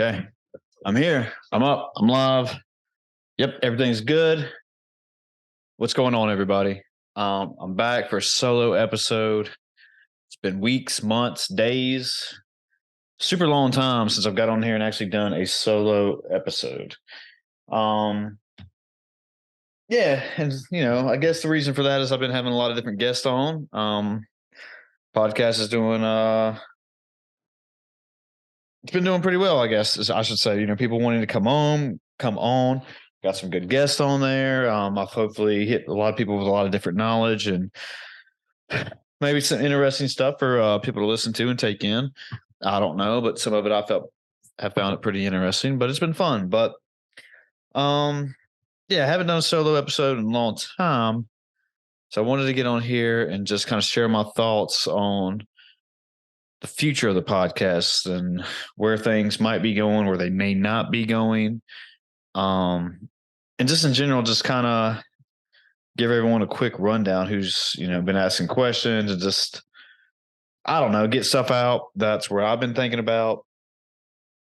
Okay. I'm here. I'm up. I'm live. Yep. Everything's good. What's going on, everybody? I'm back for a solo episode. It's been weeks, months, days, super long time since I've got on here and actually done a solo episode. Yeah. And, I guess the reason for that is I've been having a lot of different guests on. Podcast is doing, it's been doing pretty well, I guess I should say. People wanting to come on. Got some good guests on there. I've hopefully hit a lot of people with a lot of different knowledge and maybe some interesting stuff for people to listen to and take in. I don't know, but some of it have found it pretty interesting. But it's been fun. But yeah, I haven't done a solo episode in a long time, so I wanted to get on here and just kind of share my thoughts on the future of the podcast and where things might be going, where they may not be going. And just in general, just kind of give everyone a quick rundown who's, been asking questions and just, I don't know, get stuff out. That's where I've been thinking about.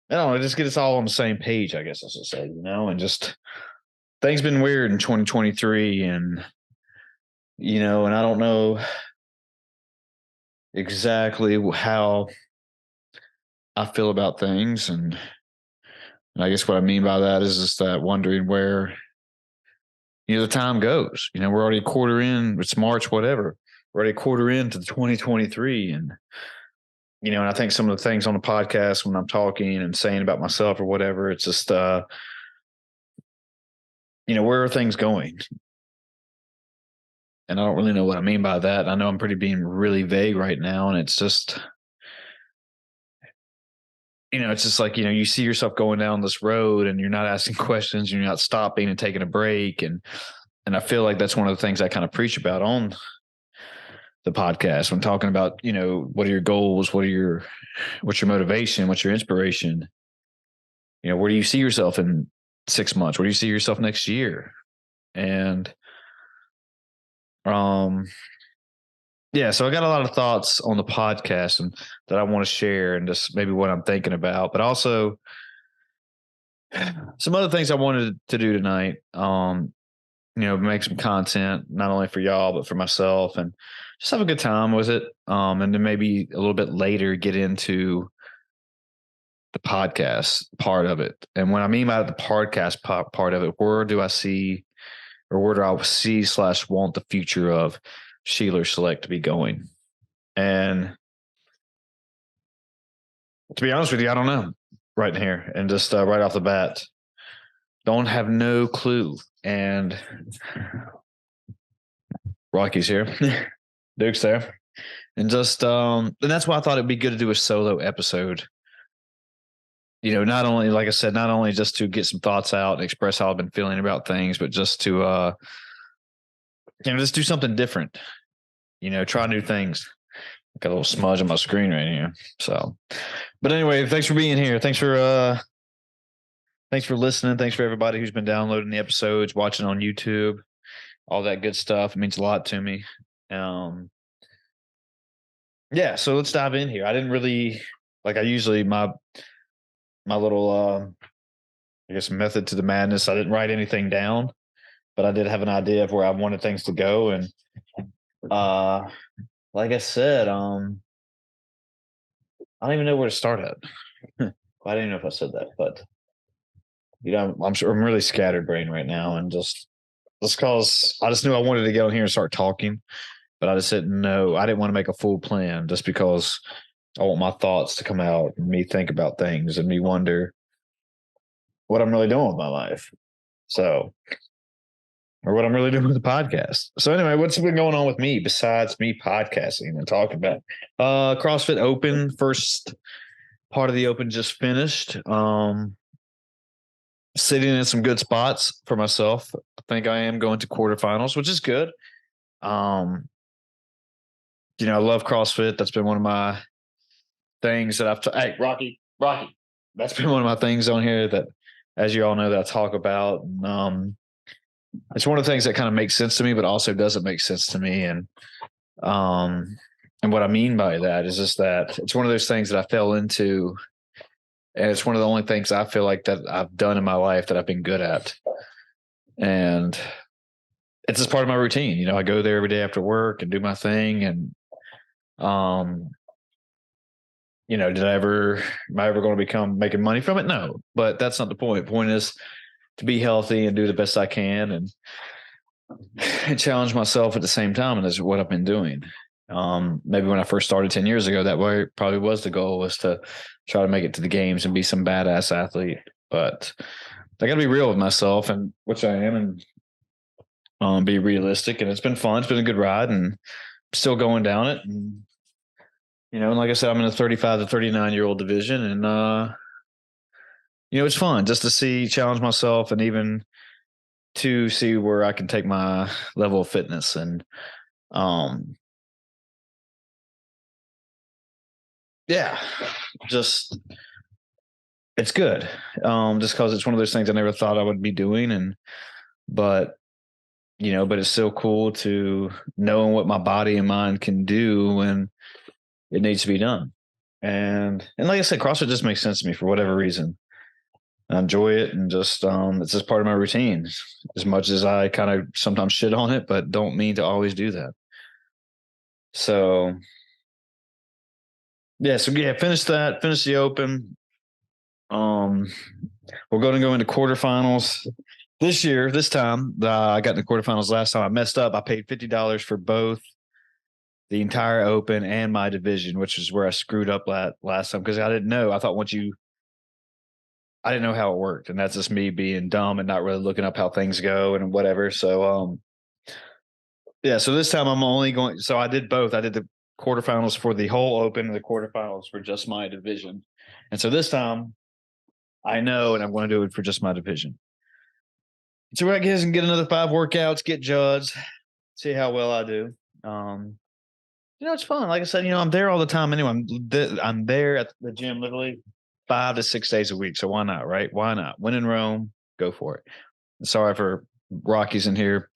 I don't know, just get us all on the same page, I guess I should say, and just things been weird in 2023 and, and I don't know exactly how I feel about things. And I guess what I mean by that is just that wondering where, the time goes. We're already a quarter in. It's March, whatever. We're already a quarter into 2023. And, and I think some of the things on the podcast when I'm talking and saying about myself or whatever, it's just, where are things going? And I don't really know what I mean by that. I know I'm being really vague right now. And it's just, it's just like, you see yourself going down this road and you're not asking questions, and you're not stopping and taking a break. And I feel like that's one of the things I kind of preach about on the podcast when talking about, what are your goals? What's your motivation? What's your inspiration? Where do you see yourself in 6 months? Where do you see yourself next year? And, yeah, so I got a lot of thoughts on the podcast and that I want to share and just maybe what I'm thinking about, but also some other things I wanted to do tonight. Make some content, not only for y'all, but for myself, and just have a good time with it. And then maybe a little bit later get into the podcast part of it. And what I mean by the podcast part of it, where do I see / want the future of Shelor Select to be going? And to be honest with you, I don't know right in here. And just right off the bat, don't have no clue. And Rocky's here. Duke's there. And just and that's why I thought it'd be good to do a solo episode. Not only, like I said, not only just to get some thoughts out and express how I've been feeling about things, but just to just do something different. Try new things. Got a little smudge on my screen right here. So, but anyway, thanks for being here. Thanks for listening. Thanks for everybody who's been downloading the episodes, watching on YouTube, all that good stuff. It means a lot to me. Yeah, so let's dive in here. I didn't really, like I usually, my little, I guess, method to the madness. I didn't write anything down, but I did have an idea of where I wanted things to go. And like I said, I don't even know where to start at. I don't even know if I said that, but I'm really scattered brain right now, and just cause I just knew I wanted to get on here and start talking, but I just didn't know. I didn't want to make a full plan just because I want my thoughts to come out and me think about things and me wonder what I'm really doing with my life. So, or what I'm really doing with the podcast. So anyway, what's been going on with me besides me podcasting and talking about CrossFit Open? First part of the Open just finished. Sitting in some good spots for myself. I think I am going to quarterfinals, which is good. I love CrossFit. That's been one of my things that hey, Rocky. That's been one of my things on here that, as you all know, that I talk about. It's one of the things that kind of makes sense to me, but also doesn't make sense to me. And what I mean by that is just that it's one of those things that I fell into And it's one of the only things I feel like that I've done in my life that I've been good at. And it's just part of my routine. You know, I go there every day after work and do my thing. And, um, you know, am I ever going to become making money from it? No, but that's not the point. The point is to be healthy and do the best I can and challenge myself at the same time. And that's what I've been doing. Maybe when I first started 10 years ago, that way probably was the goal, was to try to make it to the games and be some badass athlete. But I got to be real with myself, and which I am, and be realistic. And it's been fun. It's been a good ride, and still going down it. And, you know, and like I said, I'm in a 35 to 39-year-old division, and you know, it's fun just to challenge myself, and even to see where I can take my level of fitness. And um, yeah, just it's good. Just because it's one of those things I never thought I would be doing, and but you know, but it's still cool to knowing what my body and mind can do when it needs to be done. And like I said, CrossFit just makes sense to me for whatever reason. I enjoy it, and just it's just part of my routine. As much as I kind of sometimes shit on it, but don't mean to always do that. So finish that, finish the open. Um, we're going to go into quarterfinals this time. I got in the quarterfinals last time. I messed up. I paid $50 for both the entire open and my division, which is where I screwed up last time, because I didn't know. I didn't know how it worked, and that's just me being dumb and not really looking up how things go and whatever. So so this time I'm only going. So I did both. I did the quarterfinals for the whole open and the quarterfinals for just my division. And so this time I know, and I'm going to do it for just my division. So I guess and get another 5 workouts, get judged, see how well I do. You know, it's fun. Like I said, you know, I'm there all the time anyway. I'm there at the gym literally 5 to 6 days a week. So why not, right? Why not? When in Rome, go for it. Sorry for Rocky's in here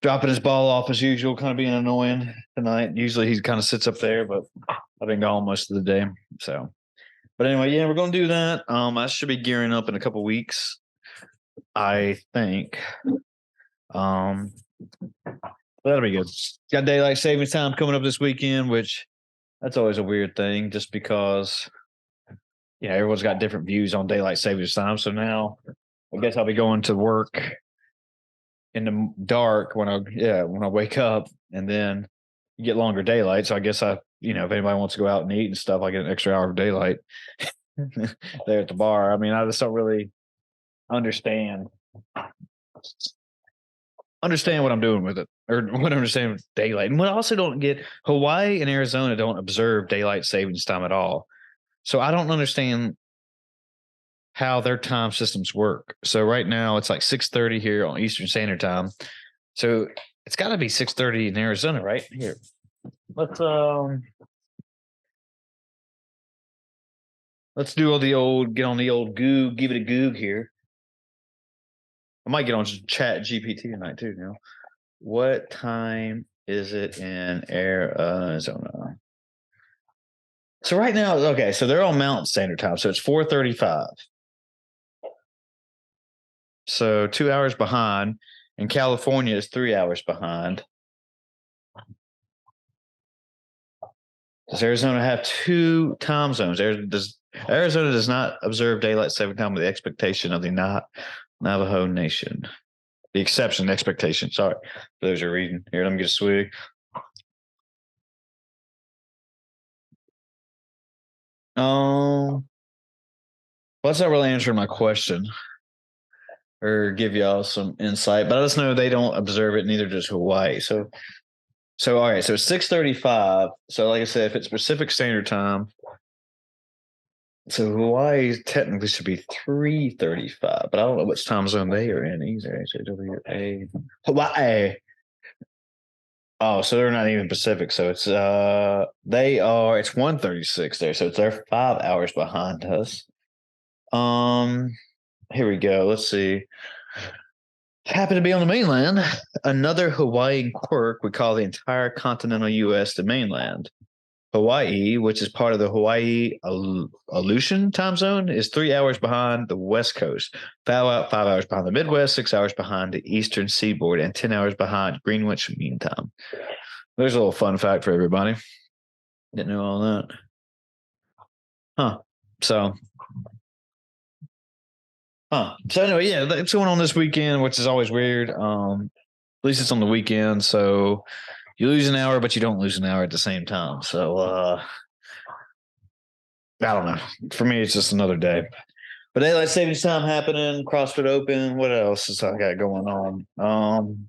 dropping his ball off as usual, kind of being annoying tonight. Usually he kind of sits up there, but I've been gone most of the day. So, but anyway, yeah, we're going to do that. I should be gearing up in a couple weeks, I think. That'll be good. Got daylight savings time coming up this weekend, which that's always a weird thing, just because everyone's got different views on daylight savings time. So now I guess I'll be going to work in the dark when I wake up, and then you get longer daylight. So I guess if anybody wants to go out and eat and stuff, I get an extra hour of daylight there at the bar. I mean, I just don't really understand what I'm doing with it, or what I understand with daylight. And what I also don't get, Hawaii and Arizona don't observe daylight savings time at all. So I don't understand how their time systems work. So right now it's like 6:30 here on Eastern Standard Time. So it's got to be 6:30 in Arizona, right? Here. Let's get on the old Goog, give it a Goog here. I might get on Chat GPT tonight too, What time is it in Arizona? So right now, okay, so they're on Mountain Standard Time, so it's 4:35. So 2 hours behind, and California is 3 hours behind. Does Arizona have 2 time zones? Arizona does not observe daylight saving time with the expectation of the Navajo Nation. The exception, expectation. Sorry, for those who are reading. Here, let me get a swig. Well, that's not really answering my question or give y'all some insight, but I just know they don't observe it, neither does Hawaii. So all right, so 6:35. So like I said, if it's Pacific Standard Time, so Hawaii technically should be 3:35, but I don't know which time zone they are in either. Hawaii. Oh, so they're not even Pacific. So it's it's 1:36 there. So they're 5 hours behind us. Here we go. Let's see. Happen to be on the mainland. Another Hawaiian quirk would call the entire continental U.S. the mainland. Hawaii, which is part of the Hawaii Aleutian time zone, is 3 hours behind the West Coast, 5 hours behind the Midwest, 6 hours behind the Eastern Seaboard, and 10 hours behind Greenwich Mean Time. There's a little fun fact for everybody. Didn't know all that. Huh. So anyway, yeah, that's going on this weekend, which is always weird. At least it's on the weekend, so you lose an hour, but you don't lose an hour at the same time. So I don't know. For me, it's just another day. But daylight savings time happening, CrossFit Open. What else is I got going on?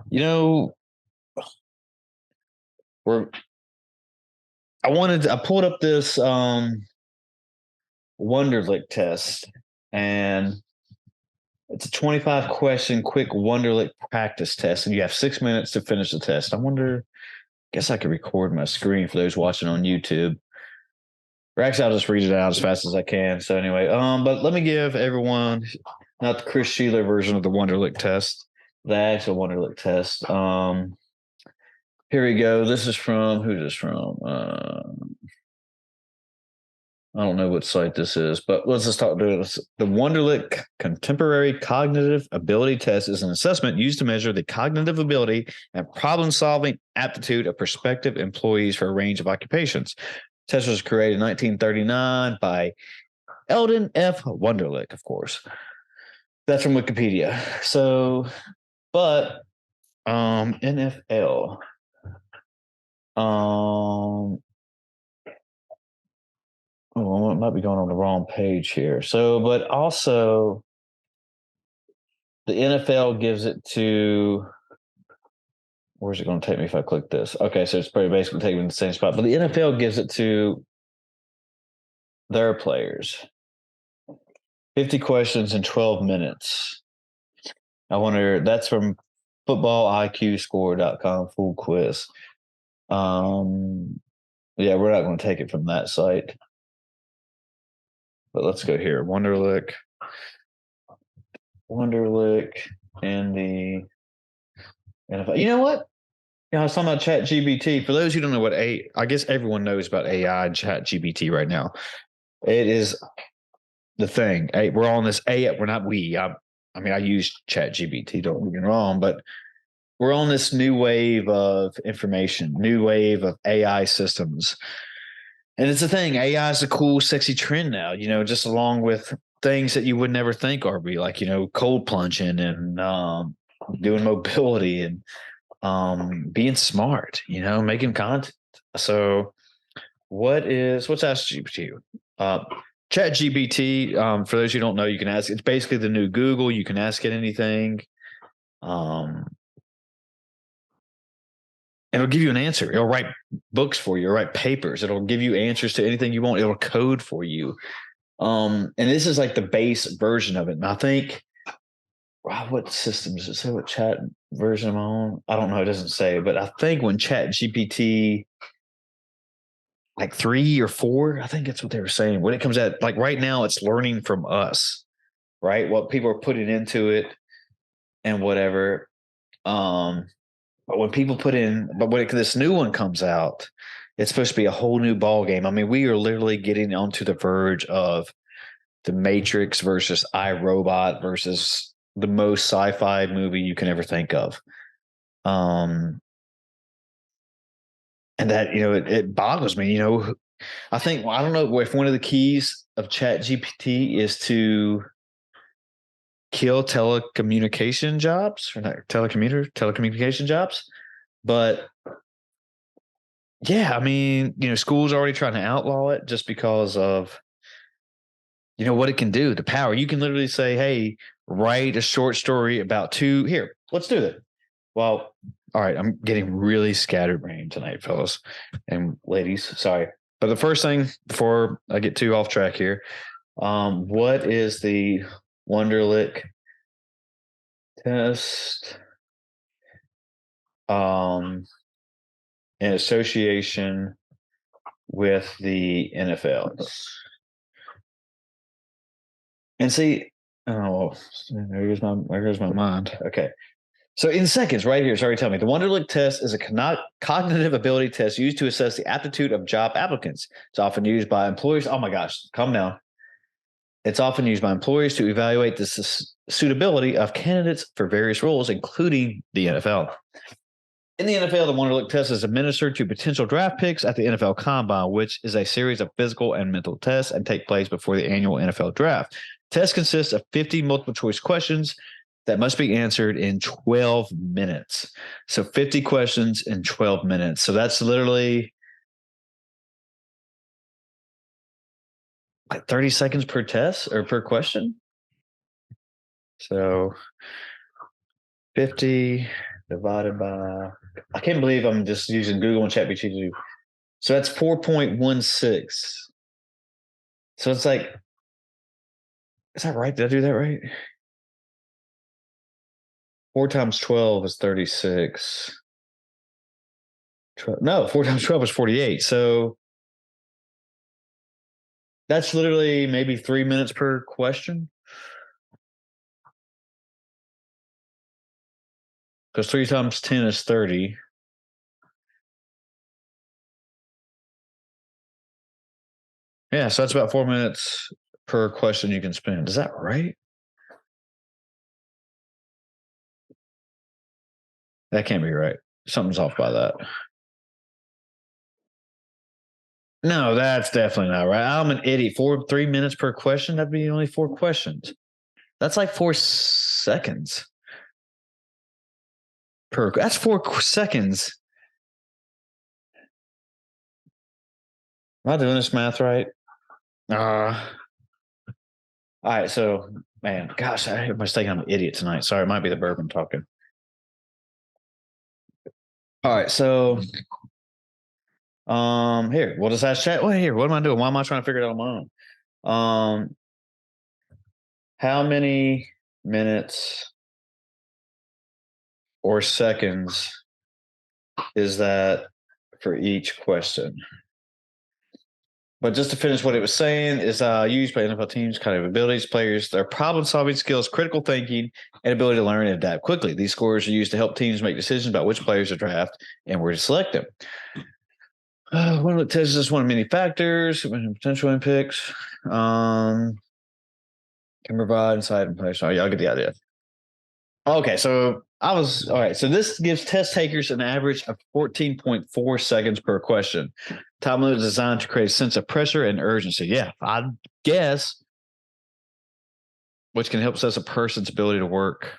You know, I pulled up this Wonderlic test, and it's a 25 question quick Wonderlic practice test, and you have 6 minutes to finish the test. I guess I could record my screen for those watching on YouTube. Or actually, I'll just read it out as fast as I can. So anyway, but let me give everyone not the Chris Shelor version of the Wonderlic test, the actual Wonderlic test. Here we go. This is from who's this from? I don't know what site this is, but let's just talk to this. The Wonderlic Contemporary Cognitive Ability Test is an assessment used to measure the cognitive ability and problem-solving aptitude of prospective employees for a range of occupations. The test was created in 1939 by Eldon F. Wonderlic, of course. That's from Wikipedia. So, but NFL. Oh, I might be going on the wrong page here. So, but also the NFL gives it to, where's it going to take me if I click this? Okay, so it's pretty basically taking me to the same spot. But the NFL gives it to their players. 50 questions in 12 minutes. I wonder, that's from footballiqscore.com full quiz. Yeah, we're not going to take it from that site. But let's go here. Wonderlic and the NFL. You know what? I was talking about ChatGPT. For those who don't know what I guess everyone knows about AI and ChatGPT right now. It is the thing. Hey, we're on this AI. We're not we. I mean, I use ChatGPT. Don't get me wrong, but we're on this new wave of information, new wave of AI systems. And it's a thing. AI is a cool, sexy trend now, just along with things that you would never think are be like, cold plunging and doing mobility and being smart, making content. So what's Ask GPT? Chat GPT, for those who don't know, you can ask, it's basically the new Google. You can ask it anything. It'll give you an answer. It'll write books for you, it'll write papers. It'll give you answers to anything you want. It'll code for you. And this is like the base version of it. And I think, wow, what system does it say? What chat version I'm on? I don't know. It doesn't say, but I think when Chat GPT like 3 or 4, I think that's what they were saying. When it comes out, like right now, it's learning from us, right? What people are putting into it and whatever. But when this new one comes out, it's supposed to be a whole new ball game. I mean, we are literally getting onto the verge of the Matrix versus iRobot versus the most sci-fi movie you can ever think of. And that, it boggles me, I think, I don't know if one of the keys of Chat GPT is to kill telecommunication jobs or not telecommunication jobs. But yeah, I mean, schools are already trying to outlaw it just because of, what it can do, the power. You can literally say, hey, write a short story about here, let's do that. Well, all right, I'm getting really scatterbrained tonight, fellas and ladies. Sorry. But the first thing before I get too off track here, what is the Wonderlic test in association with the NFL? And see, oh, there's my mind. Okay. So in seconds, right here, it's already telling me the Wonderlic test is a cognitive ability test used to assess the aptitude of job applicants. It's often used by employers. Oh my gosh, calm down. It's often used by employers to evaluate the suitability of candidates for various roles, including the NFL. In the NFL, the Wonderlic test is administered to potential draft picks at the NFL Combine, which is a series of physical and mental tests and take place before the annual NFL draft. The test consists of 50 multiple choice questions that must be answered in 12 minutes. So 50 questions in 12 minutes. So that's literally like 30 seconds per test or per question. So 50 divided by, I can't believe I'm just using Google and ChatGPT. So that's 4.16. So it's like, is that right? Did I do that right? 4 times 12 is 36. 12, no, 4 times 12 is 48. So that's literally maybe 3 minutes per question. Because 3 times 10 is 30. Yeah, so that's about 4 minutes per question you can spend. Is that right? That can't be right. Something's off by that. No, that's definitely not right. I'm an idiot. 3 minutes per question. That'd be only 4 questions. That's like 4 seconds per. That's 4 seconds. Am I doing this math right? All right. So, man, gosh, I am mistaken. I'm an idiot tonight. Sorry, it might be the bourbon talking. All right. So, here, we'll just ask chat. Well, here, what am I doing? Why am I trying to figure it out on my own? How many minutes or seconds is that for each question? But just to finish what it was saying is used by NFL teams, kind of abilities, players, their problem solving skills, critical thinking, and ability to learn and adapt quickly. These scores are used to help teams make decisions about which players to draft and where to select them. One of the tests is one of many factors, potential impacts. Can provide inside information. Oh, yeah, I'll get the idea. Okay, so I was all right. So this gives test takers an average of 14.4 seconds per question. Time limit is designed to create a sense of pressure and urgency. Yeah, I guess, which can help assess a person's ability to work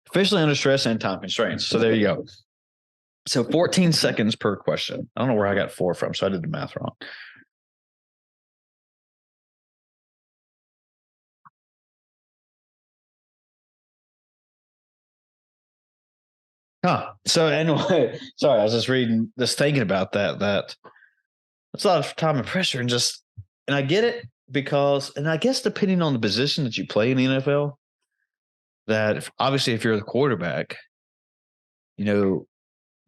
efficiently under stress and time constraints. So there you go. So 14 seconds per question. I don't know where I got 4 from, so I did the math wrong. Huh. So anyway, sorry, I was just reading, just thinking about that. That's a lot of time and pressure, and I get it because, and I guess depending on the position that you play in the NFL, that obviously if you're the quarterback, you know,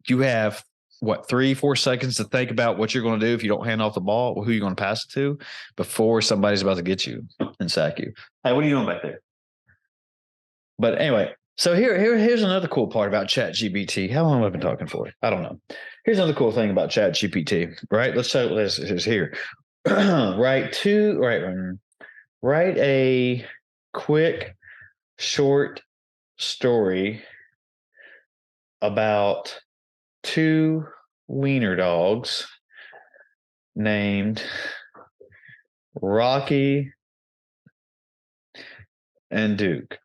you have what 3-4 seconds to think about what you're going to do if you don't hand off the ball, who you're going to pass it to, before somebody's about to get you and sack you. Hey, what are you doing back there? But anyway, so here's another cool part about ChatGPT. How long have I been talking for? I don't know. Here's another cool thing about ChatGPT. Right? Let's say this is here. Write a quick short story about 2 wiener dogs named Rocky and Duke.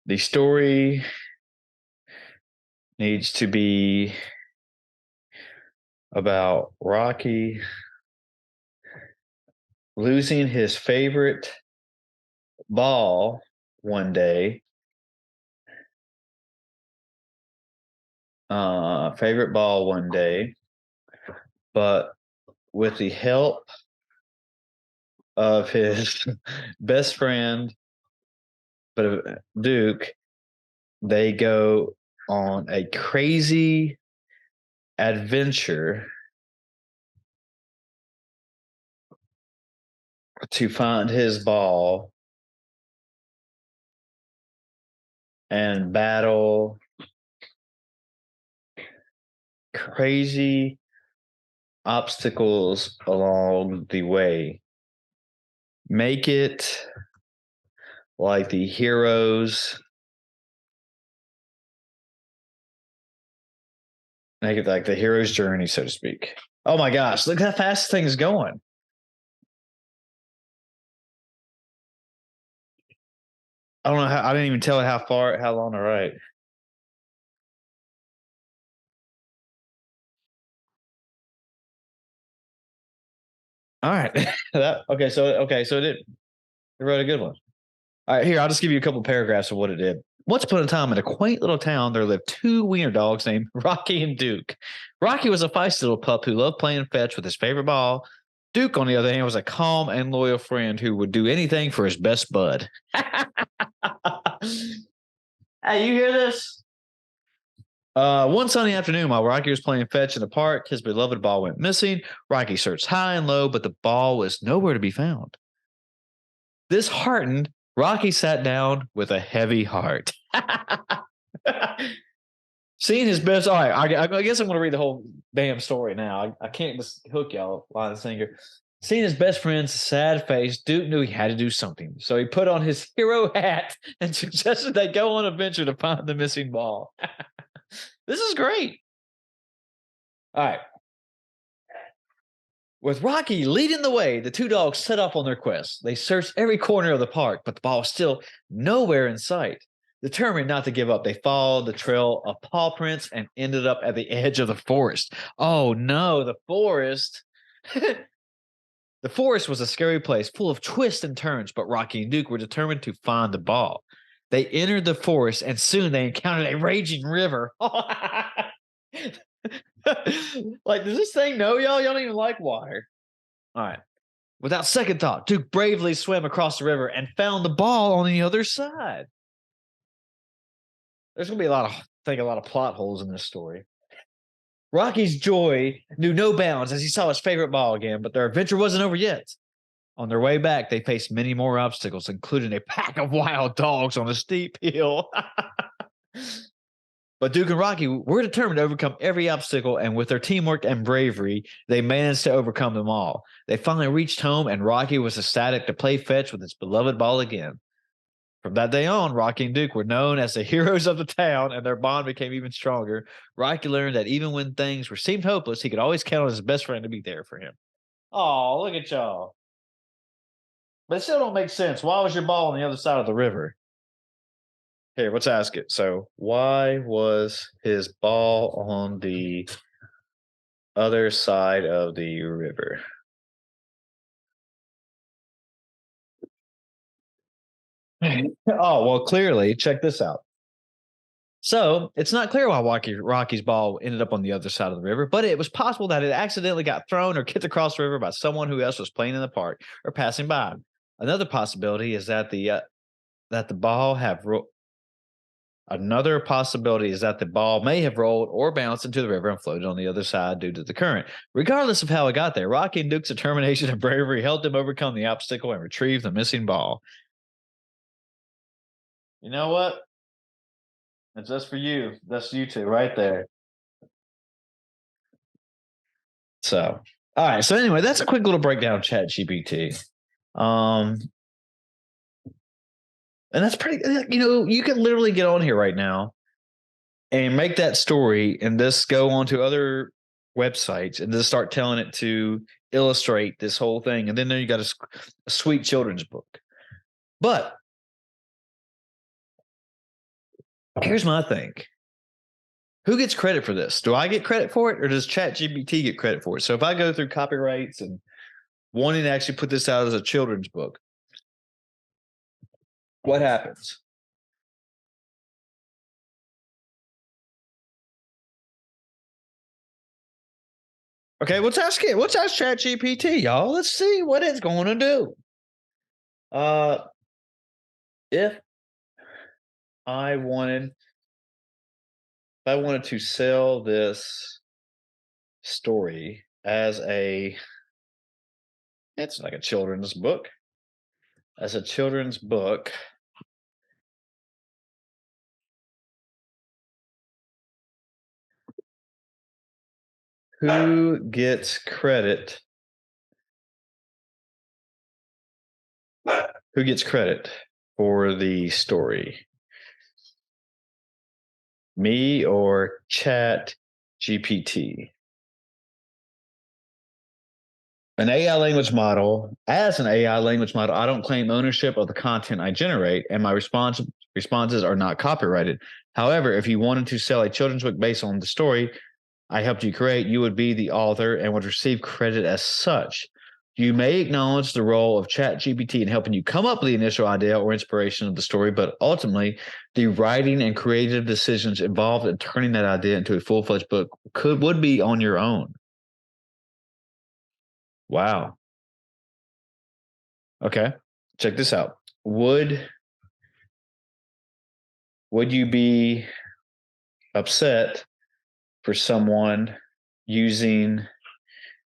The story needs to be about Rocky losing his favorite ball one day. Favorite ball one day, but with the help of his best friend, but Duke, they go on a crazy adventure to find his ball and battle crazy obstacles along the way. Make it like the heroes. Make it like the hero's journey, so to speak. Oh my gosh, look how fast this thing is going. I don't know how I didn't even tell it how long to write. All right. So it wrote a good one. All right, here, I'll just give you a couple paragraphs of what it did. Once upon a time, in a quaint little town, there lived two wiener dogs named Rocky and Duke. Rocky was a feisty little pup who loved playing fetch with his favorite ball. Duke, on the other hand, was a calm and loyal friend who would do anything for his best bud. Hey, you hear this? One sunny afternoon, while Rocky was playing fetch in the park, his beloved ball went missing. Rocky searched high and low, but the ball was nowhere to be found. Disheartened, Rocky sat down with a heavy heart. Seeing his best, all right, I guess I'm going to read the whole damn story now. I can't just hook y'all line and singer. Seeing his best friend's sad face, Duke knew he had to do something. So he put on his hero hat and suggested they go on a venture to find the missing ball. This is great. All right. With Rocky leading the way, the two dogs set off on their quest. They searched every corner of the park, but the ball was still nowhere in sight. Determined not to give up, they followed the trail of paw prints and ended up at the edge of the forest. Oh no, the forest. The forest was a scary place full of twists and turns, but Rocky and Duke were determined to find the ball. They entered the forest and soon they encountered a raging river. Like, does this thing know y'all? Y'all don't even like water. All right. Without second thought, Duke bravely swam across the river and found the ball on the other side. There's going to be a lot of plot holes in this story. Rocky's joy knew no bounds as he saw his favorite ball again, but their adventure wasn't over yet. On their way back, they faced many more obstacles, including a pack of wild dogs on a steep hill. But Duke and Rocky were determined to overcome every obstacle, and with their teamwork and bravery, they managed to overcome them all. They finally reached home, and Rocky was ecstatic to play fetch with his beloved ball again. From that day on, Rocky and Duke were known as the heroes of the town, and their bond became even stronger. Rocky learned that even when things were seemed hopeless, he could always count on his best friend to be there for him. Oh, look at y'all. But it still don't make sense. Why was your ball on the other side of the river? Here, let's ask it. So, why was his ball on the other side of the river? Oh, well, clearly, check this out. So it's not clear why Rocky's ball ended up on the other side of the river, but it was possible that it accidentally got thrown or kicked across the river by someone who else was playing in the park or passing by. Another possibility is that the ball have ro- Another possibility is that the ball may have rolled or bounced into the river and floated on the other side due to the current. Regardless of how it got there, Rocky and Duke's determination and bravery helped him overcome the obstacle and retrieve the missing ball. You know what? It's just for you. That's you two right there. So, all right. So anyway, that's a quick little breakdown of Chat GPT. Um, and that's pretty. You can literally get on here right now and make that story, and just go onto other websites and just start telling it to illustrate this whole thing, and then there you got a sweet children's book. But here's my thing: who gets credit for this? Do I get credit for it, or does Chat GPT get credit for it? So if I go through copyrights and wanting to actually put this out as a children's book, what happens? Okay, let's ask it. Let's ask Chat GPT, y'all. Let's see what it's going to do. Uh, if I wanted, if I wanted to sell this story as it's like a children's book, as a children's book, Who gets credit? Who gets credit for the story? Me or Chat GPT? An AI language model, as an AI language model, I don't claim ownership of the content I generate, and my responses are not copyrighted. However, if you wanted to sell a children's book based on the story I helped you create, you would be the author and would receive credit as such. You may acknowledge the role of ChatGPT in helping you come up with the initial idea or inspiration of the story, but ultimately, the writing and creative decisions involved in turning that idea into a full-fledged book would be on your own. Wow. Okay. Check this out. Would you be upset for someone using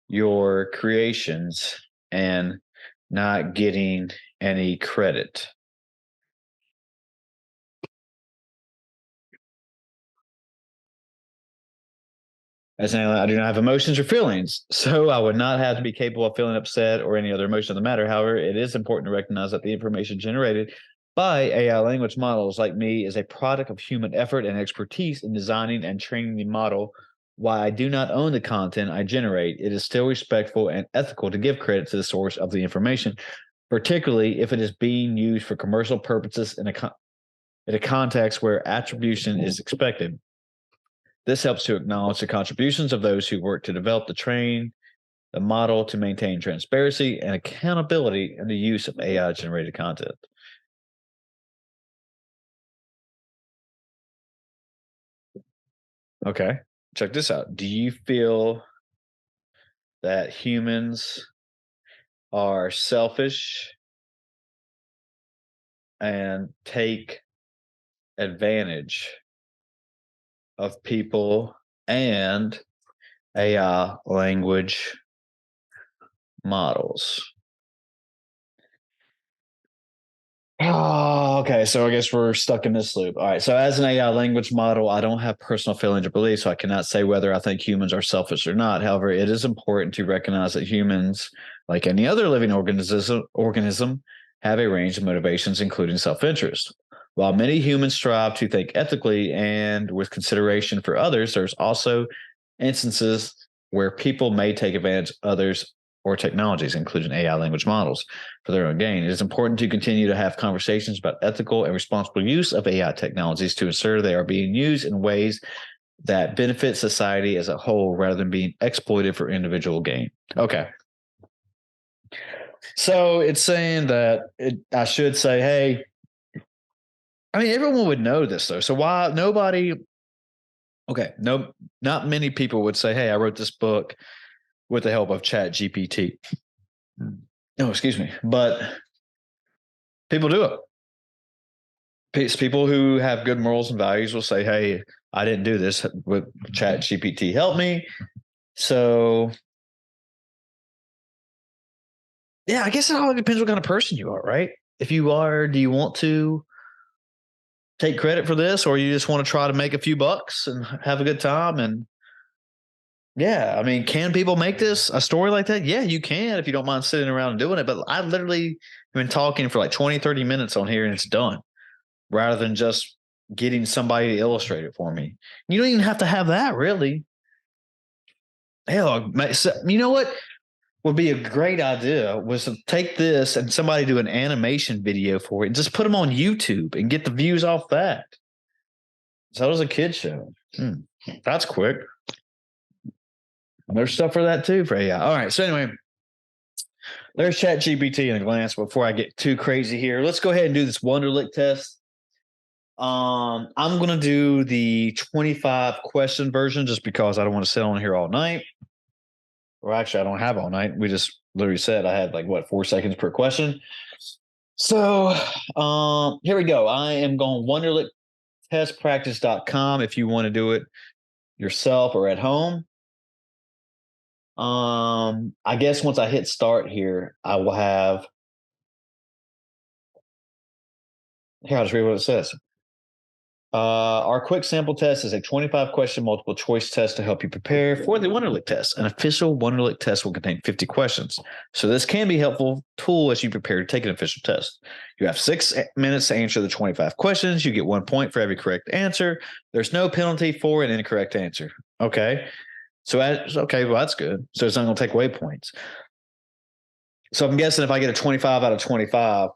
your creations and not getting any credit? As an alien, I do not have emotions or feelings, so I would not have to be capable of feeling upset or any other emotion of the matter. However, it is important to recognize that the information generated by AI language models like me is a product of human effort and expertise in designing and training the model. While I do not own the content I generate, it is still respectful and ethical to give credit to the source of the information, particularly if it is being used for commercial purposes in a context where attribution is expected. This helps to acknowledge the contributions of those who work to develop the model to maintain transparency and accountability in the use of AI generated content. Okay, check this out. Do you feel that humans are selfish and take advantage of people and AI language models? Oh, okay. So I guess we're stuck in this loop. All right. So as an AI language model, I don't have personal feelings or beliefs, so I cannot say whether I think humans are selfish or not. However, it is important to recognize that humans, like any other living organism have a range of motivations, including self-interest. While many humans strive to think ethically and with consideration for others, there's also instances where people may take advantage of others or technologies, including AI language models, for their own gain. It is important to continue to have conversations about ethical and responsible use of AI technologies to ensure they are being used in ways that benefit society as a whole rather than being exploited for individual gain. Okay. So it's saying that I should say, hey, I mean, everyone would know this though. So why nobody, okay, no, not many people would say, hey, I wrote this book with the help of Chat GPT. No, excuse me. But people do it. People who have good morals and values will say, "Hey, I didn't do this with Chat GPT. Help me." So, yeah, I guess it all depends what kind of person you are, right? If you are, do you want to take credit for this, or you just want to try to make a few bucks and have a good time? And yeah, I mean, can people make this a story like that? Yeah, you can if you don't mind sitting around and doing it. But I literally have been talking for like 20, 30 minutes on here and it's done, rather than just getting somebody to illustrate it for me. You don't even have to have that, really. Hell, you know what would be a great idea was to take this and somebody do an animation video for it and just put them on YouTube and get the views off that. So that was a kid show. That's quick. There's stuff for that too for AI. All right. So anyway, there's Chat GPT in a glance. Before I get too crazy here, let's go ahead and do this Wonderlic test. I'm gonna do the 25 question version just because I don't want to sit on here all night. Or actually, I don't have all night. We just literally said I had like what 4 seconds per question. So here we go. I am going wonderlictestpractice.com if you want to do it yourself or at home. I guess once I hit start here, I will have here, I'll just read what it says. Our quick sample test is a 25 question multiple choice test to help you prepare for the Wonderlic test. An official Wonderlic test will contain 50 questions. So this can be a helpful tool as you prepare to take an official test. You have 6 minutes to answer the 25 questions. You get 1 point for every correct answer. There's no penalty for an incorrect answer. Okay. Okay, well, that's good. So it's not going to take away points. So I'm guessing if I get a 25 out of 25,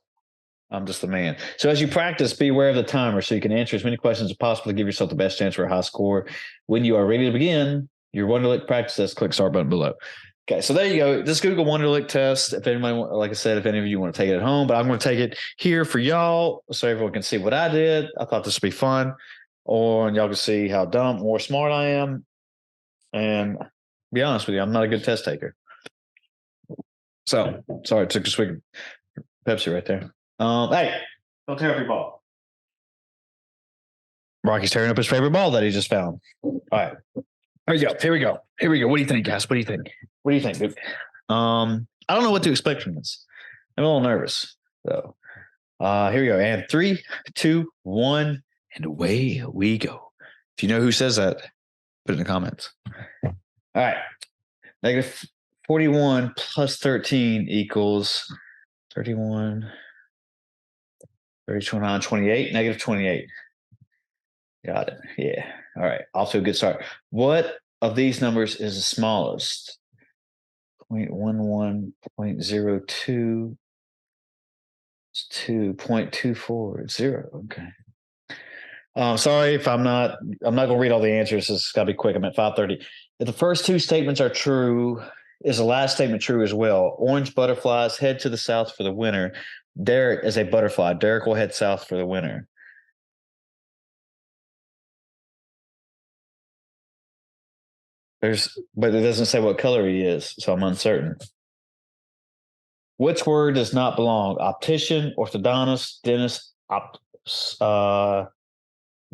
I'm just the man. So as you practice, be aware of the timer so you can answer as many questions as possible to give yourself the best chance for a high score. When you are ready to begin your Wonderlic practice test, click start button below. Okay, so there you go. Just Google Wonderlic test. If anybody, like I said, if any of you want to take it at home, but I'm going to take it here for y'all so everyone can see what I did. I thought this would be fun, and y'all can see how dumb or smart I am. And be honest with you, I'm not a good test taker. So sorry, I took a swig of Pepsi right there. Hey, don't tear up your ball. Rocky's tearing up his favorite ball that he just found. All right. Here we go. What do you think, guys? What do you think? Dude? I don't know what to expect from this. I'm a little nervous. So here we go. And 3, 2, 1, and away we go. If you know who says that, put it in the comments. All right. Negative 41 plus 13 equals 31. 29, 28, negative 28. Got it. Yeah. All right. Off to a good start. What of these numbers is the smallest? 0.11, 0.02, 2.240. Okay. Sorry if I'm not going to read all the answers. It's got to be quick. I'm at 5:30. If the first 2 statements are true, is the last statement true as well? Orange butterflies head to the south for the winter. Derek is a butterfly. Derek will head south for the winter. But it doesn't say what color he is, so I'm uncertain. Which word does not belong? Optician, orthodontist, dentist, an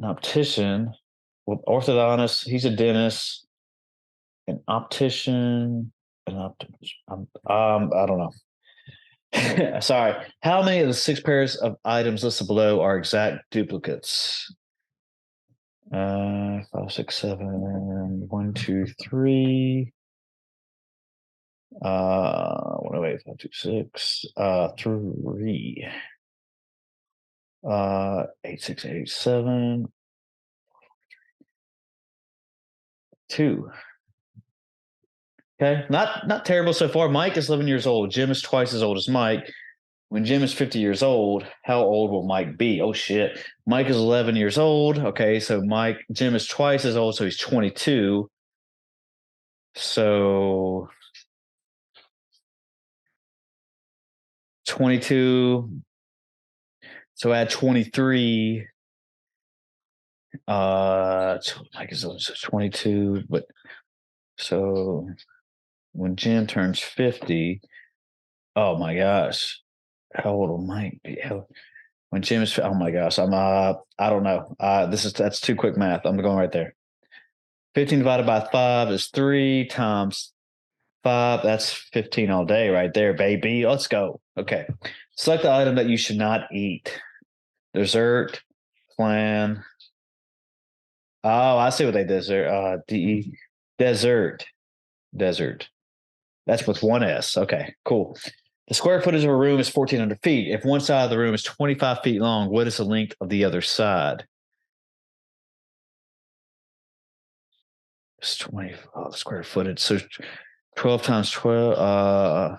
optician. Well, orthodontist, he's a dentist. An optician, I don't know. Sorry. How many of the 6 pairs of items listed below are exact duplicates? 5, 6, 7, 1, 2, 3. 108, 5, 2, 6, 3. 8, 6, 8, 7, 2. Okay, not terrible so far. Mike is 11 years old. Jim is twice as old as Mike. When Jim is 50 years old, how old will Mike be? Oh shit. Mike is 11 years old. Okay, so Jim is twice as old, so he's 22. So 22. So add 23. Mike is 22, but so when Jim turns 50, oh my gosh, how old will Mike be? When Jim is, oh my gosh, I don't know. That's too quick math. I'm going right there. 15 divided by 5 is 3 times 5. That's 15 all day right there, baby. Let's go. Okay. Select the item that you should not eat. Dessert, plan. Oh, I see what they did there. Desert. That's with 1 S. Okay, cool. The square footage of a room is 1,400 feet. If one side of the room is 25 feet long, what is the length of the other side? It's 20. Oh, the square footage. So 12 times 12.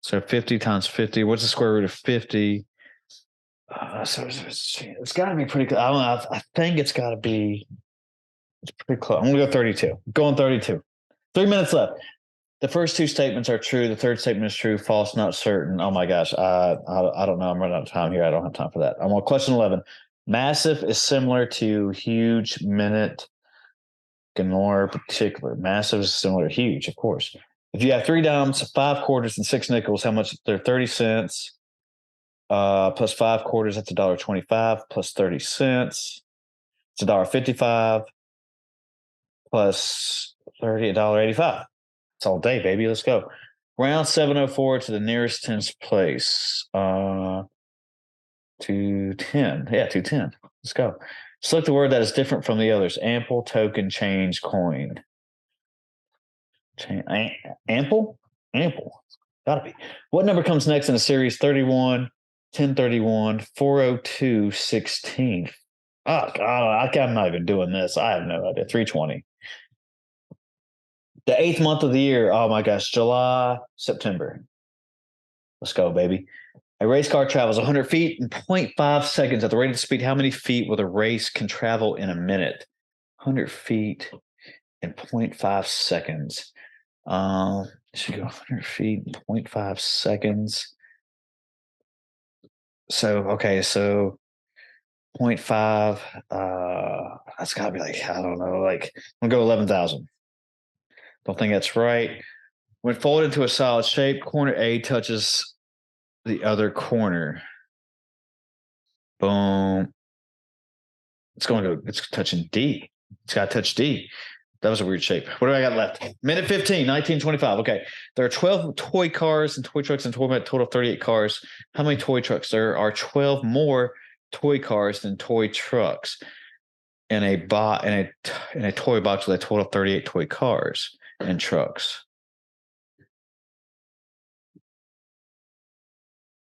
So 50 times 50. What's the square root of 50? So it's got to be pretty close. I don't know. I think it's got to be. It's pretty close. I'm going to go 32. Going 32. 3 minutes left. The first 2 statements are true. The third statement is true, false, not certain. Oh my gosh. I don't know. I'm running out of time here. I don't have time for that. I'm on question 11. Massive is similar to huge, minute, Ganor particular. Massive is similar to huge, of course. If you have 3 dimes, 5 quarters, and 6 nickels, how much? They're 30 cents. Plus 5 quarters, that's $1.25. Plus 30 cents, it's $1.55. Plus 30, $1.85. It's all day, baby. Let's go. Round 704 to the nearest 10th place. 210. Yeah, 210. Let's go. Select the word that is different from the others. Ample, token, change, coin. Ample? Ample. Gotta be. What number comes next in the series? 31, 1031, 402, 16. Oh, God, I'm not even doing this. I have no idea. 320. The 8th month of the year. Oh, my gosh. July, September. Let's go, baby. A race car travels 100 feet in 0.5 seconds. At the rate of speed, how many feet will the race can travel in a minute? 100 feet in 0.5 seconds. Should go 100 feet in 0.5 seconds. So, okay, so 0.5, that's got to be like, I don't know, like, I'm going to go 11,000. Don't think that's right. When folded into a solid shape, corner A touches the other corner. Boom. It's touching D. It's got to touch D. That was a weird shape. What do I got left? Minute 15, 1925. Okay. There are 12 toy cars and toy trucks and total of 38 cars. How many toy trucks? There are 12 more toy cars than toy trucks in a toy box with a total of 38 toy cars and trucks.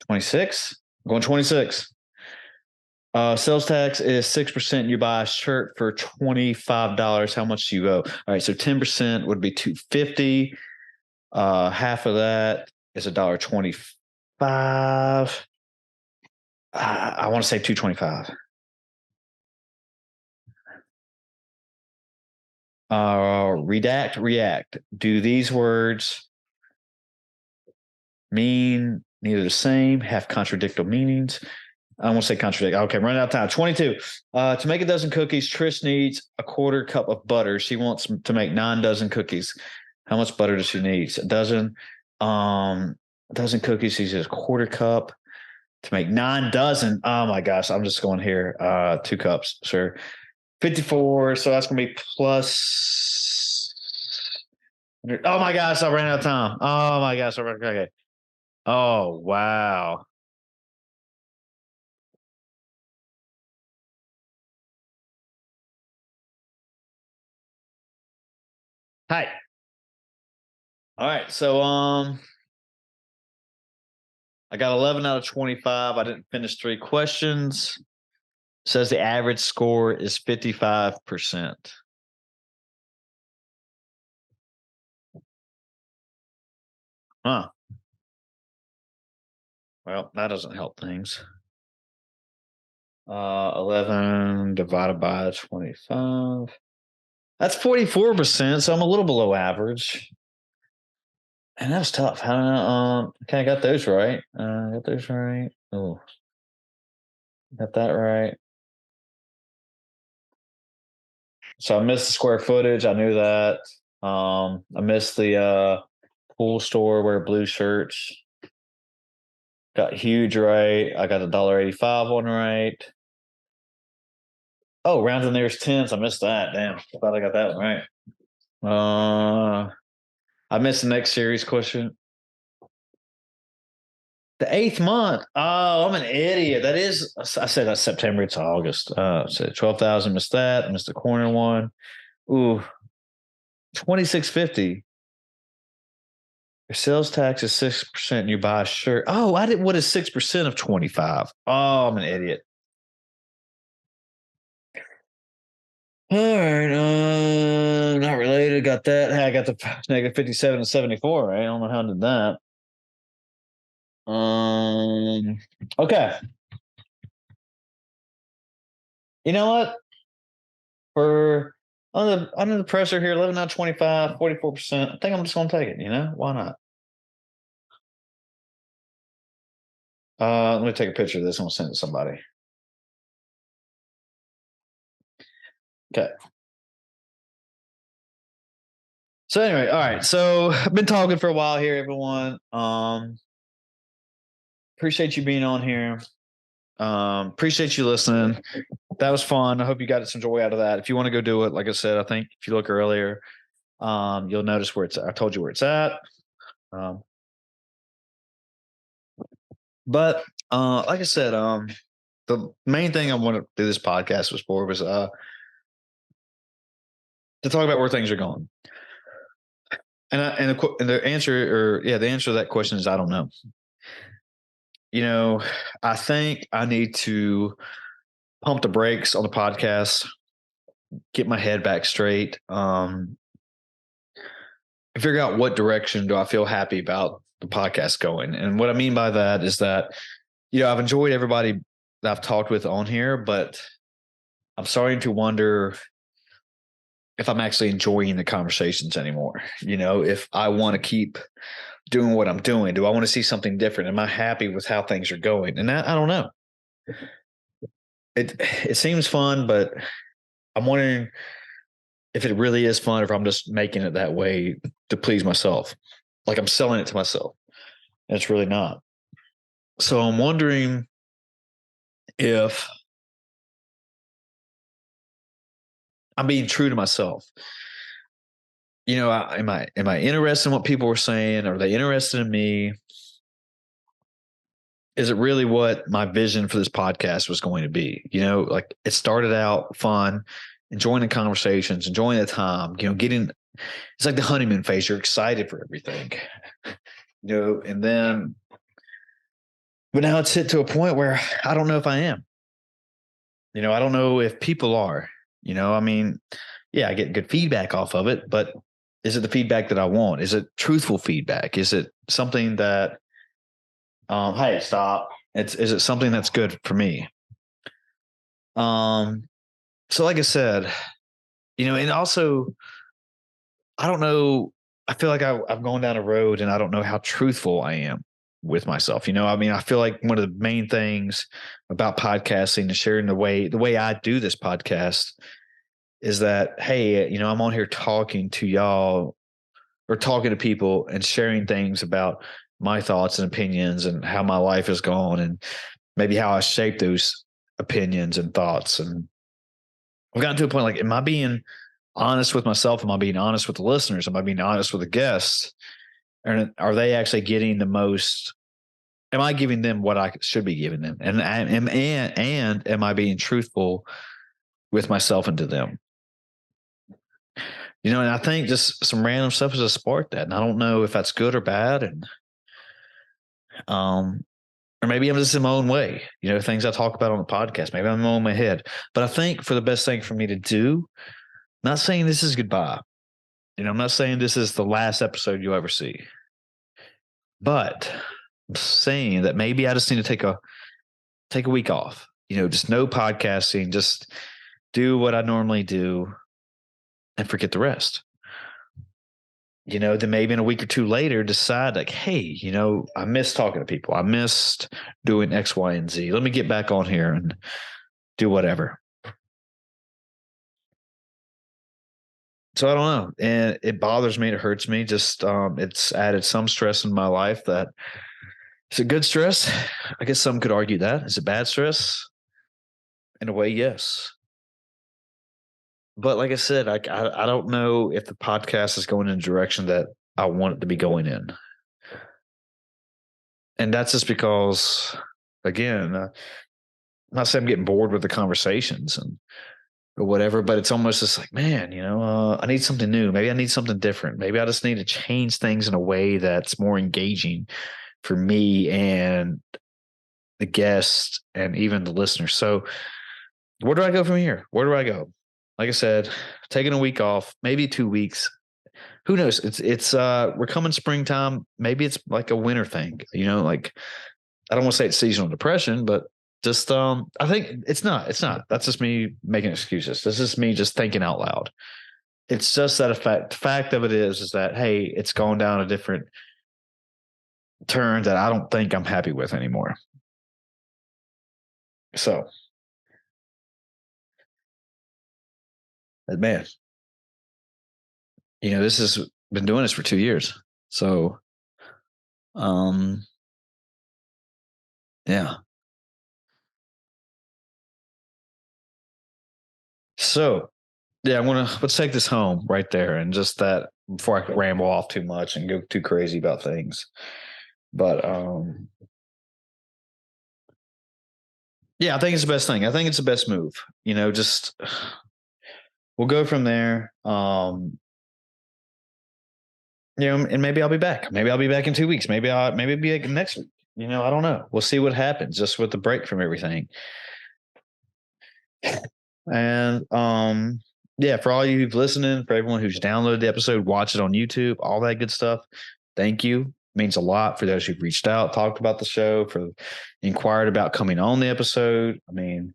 26? I'm going 26. Sales tax is 6%. You buy a shirt for $25. How much do you owe? All right, so 10% would be $250. Half of that is $1.25. I want to say $225. React. Do these words mean neither the same, have contradictory meanings? I won't say contradict. Okay, I'm running out of time. 22. To make a dozen cookies, Trish needs a quarter cup of butter. She wants to make 9 dozen cookies. How much butter does she need? A dozen. A dozen cookies. She says a quarter cup to make 9 dozen. Oh my gosh, I'm just going here. 2 cups, sure. 54. So that's gonna be plus. Oh my gosh, I ran out of time. Oh my gosh, okay. Oh wow. Hi. All right. So I got 11 out of 25. I didn't finish 3 questions. Says the average score is 55%. Huh. Well, that doesn't help things. 11 divided by 25. That's 44%. So I'm a little below average. And that was tough. Okay, I got those right. Got those right. Oh, got that right. So I missed the square footage. I knew that. I missed the pool store wear blue shirts. Got huge right. I got the $1.85 one right. Oh, round the nearest tens. I missed that. Damn. I thought I got that one right. I missed the next series question. The 8th month. Oh, I'm an idiot. That is, I said that's September. It's August. So 12,000. Missed that. Missed the corner one. Ooh, 2650. Your sales tax is 6%. And you buy a shirt. Oh, I didn't. What is 6% of 25? Oh, I'm an idiot. All right. Not related. Got that. Hey, I got the negative 57 and 74. Right? I don't know how I did that. Okay. You know what? For under the pressure here, 11 out of 25, 44%. I think I'm just gonna take it, Why not? Let me take a picture of this. I'm gonna send it to somebody. Okay. So anyway, all right. So I've been talking for a while here, everyone. Appreciate you being on here. Appreciate you listening. That was fun. I hope you got some joy out of that. If you want to go do it, like I said, I think if you look earlier, you'll notice where it's at. I told you where it's at. But like I said, the main thing I want to do this podcast was to talk about where things are going. And the answer, the answer to that question is I don't know. I think I need to pump the brakes on the podcast, get my head back straight, and figure out what direction do I feel happy about the podcast going. And what I mean by that is that, I've enjoyed everybody that I've talked with on here, but I'm starting to wonder if I'm actually enjoying the conversations anymore. If I want to keep doing what I'm doing, do I want to see something different? Am I happy with how things are going? And I don't know. It seems fun, but I'm wondering if it really is fun or if I'm just making it that way to please myself. Like I'm selling it to myself. And it's really not. So I'm wondering if I'm being true to myself. Am I interested in what people were saying? Are they interested in me? Is it really what my vision for this podcast was going to be? Like it started out fun, enjoying the conversations, enjoying the time, it's like the honeymoon phase. You're excited for everything, and then, but now it's hit to a point where I don't know if I am. I don't know if people are. I mean, yeah, I get good feedback off of it, but is it the feedback that I want? Is it truthful feedback? Is it something that, hey, stop. Is it something that's good for me? So like I said, and also I don't know. I feel like I've gone down a road and I don't know how truthful I am with myself. I mean, I feel like one of the main things about podcasting and sharing the way I do this podcast is that, hey, I'm on here talking to y'all or talking to people and sharing things about my thoughts and opinions and how my life has gone and maybe how I shape those opinions and thoughts. And I've gotten to a point like, am I being honest with myself? Am I being honest with the listeners? Am I being honest with the guests? And are they actually getting the most? Am I giving them what I should be giving them? And am I being truthful with myself and to them? And I think just some random stuff has just sparked that. And I don't know if that's good or bad. And or maybe I'm just in my own way, things I talk about on the podcast. Maybe I'm in my head. But I think for the best thing for me to do, not saying this is goodbye. I'm not saying this is the last episode you'll ever see. But I'm saying that maybe I just need to take a week off. Just no podcasting, just do what I normally do and forget the rest. Then maybe in a week or two later decide like, hey, I miss talking to people. I missed doing X, Y, and Z. Let me get back on here and do whatever. So I don't know. And it bothers me. It hurts me. Just it's added some stress in my life that is it good stress? I guess some could argue that. Is it bad stress? In a way, yes. But like I said, I don't know if the podcast is going in a direction that I want it to be going in. And that's just because, again, I'm not saying I'm getting bored with the conversations or whatever, but it's almost just like, man, I need something new. Maybe I need something different. Maybe I just need to change things in a way that's more engaging for me and the guests and even the listeners. So where do I go from here? Where do I go? Like I said, taking a week off, maybe 2 weeks. Who knows? It's we're coming springtime. Maybe it's like a winter thing, like I don't want to say it's seasonal depression, but just I think it's not. It's not. That's just me making excuses. This is me just thinking out loud. It's just that effect. The fact of it is that, hey, it's gone down a different turn that I don't think I'm happy with anymore. So, man, this has been doing this for 2 years. So, yeah. So, yeah, let's take this home right there, and just that before I ramble off too much and go too crazy about things. But Yeah, I think it's the best thing. I think it's the best move. Just we'll go from there. And maybe I'll be back. Maybe I'll be back in 2 weeks. Maybe it'll be like next week. I don't know. We'll see what happens just with the break from everything. And yeah, for all you who've listening, for everyone who's downloaded the episode, watch it on YouTube, all that good stuff. Thank you. It means a lot for those who've reached out, talked about the show, for inquired about coming on the episode. I mean,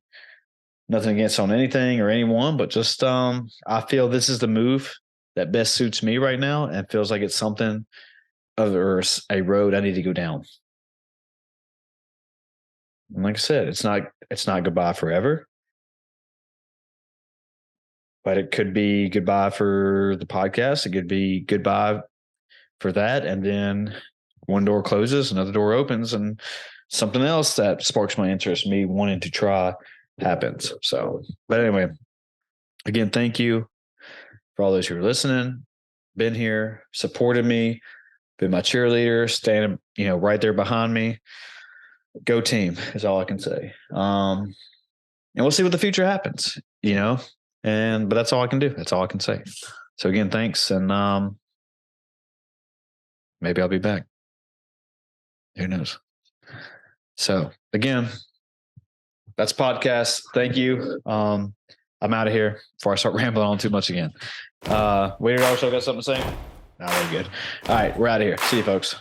nothing against on anything or anyone, but just I feel this is the move that best suits me right now and feels like it's something or a road I need to go down. And like I said, it's not goodbye forever, but it could be goodbye for the podcast. It could be goodbye for that. And then one door closes, another door opens, and something else that sparks my interest, me wanting to try, happens. So, but anyway, again, thank you for all those who are listening, been here, supported me, been my cheerleader, standing, right there behind me. Go team is all I can say. And we'll see what the future happens, but that's all I can do. That's all I can say. So again, thanks. And maybe I'll be back. Who knows? So again, that's podcast. Thank you. I'm out of here before I start rambling on too much again. Waiter also got something to say? No, we're good. All right, we're out of here. See you folks.